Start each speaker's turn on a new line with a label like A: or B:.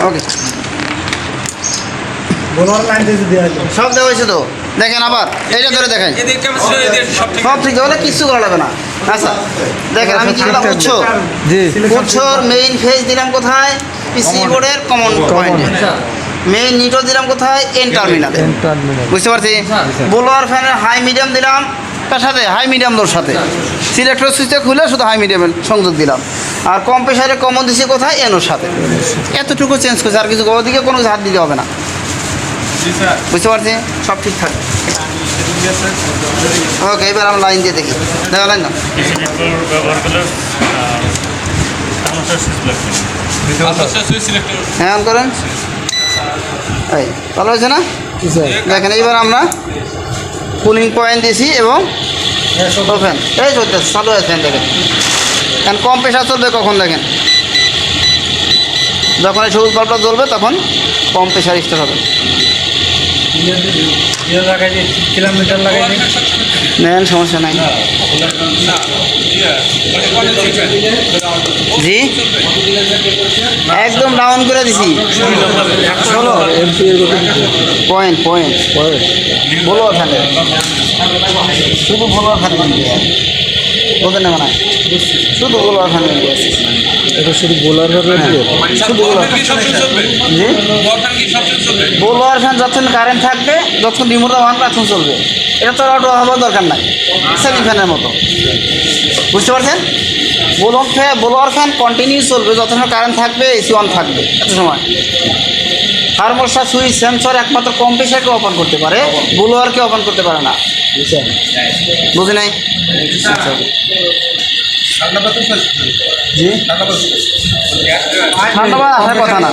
A: ওকে সব দেওয়া হয়েছে তো দেখেন আবার এইটা ধরে দেখেন সব ঠিক হলে কিছু করা লাগবে না। আচ্ছা দেখেন আমি কি দিলাম উৎসর মেইন ফেজ দিলাম কোথায় পিসি বোর্ডের কমন পয়েন্টে, মেইন নিউট্রাল দিলাম কোথায় এন টার্মিনালে, বুঝতে পারছি। বোলোয়ার ফ্যানের হাই মিডিয়াম দিলাম তার সাথে হাই মিডিয়াম লোর সাথে, সিলেক্টর সুইচটা খুলে শুধু হাই মিডিয়ামের সংযোগ দিলাম। আর কম্প্রেসারে কমন দিছি কোথায় এনোর সাথে, এতটুকু চেঞ্জ করছে আর কিছু ওদিকে কোনো হাত দিতে হবে না, বুঝতে পারছি। সব ঠিক থাকে। ওকে এবার আমরা লাইন দিয়ে দেখি, দেখা লাইন না হ্যাঁ অন করেন। এই ভালো হয়েছে না? দেখেন এইবার আমরা কুলিং পয়েন্ট দিয়েছি এবং ফ্যান এই চলতে চালু আছে ফ্যান। দেখেন এখন কম প্রেশার চলবে কখন, দেখেন যখন এই সবুজ বাল্বটা জ্বলবে তখন কম প্রেশার স্টার্ট হবে। নেন সমস্যা নাই। জি একদম ডাউন করে দিছি পয়েন্ট পয়েন্ট বলো ওখানে শুধু বলো ওখানে বোঝেন না মানে শুধু বলো ওখানে
B: এটা শুধু বোলার
A: শুধু জি বোলোয়ার ফ্যান যতক্ষণ কারেন্ট থাকবে যতক্ষণ রিমোটটা অন তখন চলবে। এটা তো অটো হওয়ার দরকার নাই, সেমি ফ্যানের মতো, বুঝতে পারছেন। বোলোয়ার ফ্যান কন্টিনিউ চলবে যতক্ষণ কারেন্ট থাকবে, এসি অন থাকবে এত সময়। থার্মোস্টাট সুইচ সেন্সর একমাত্র কম্প্রেসারকে ওপেন করতে পারে, বোলোয়ারকে ওপেন করতে পারে না, বুঝে নাই। জি ঠান্ডা আসার কথা না।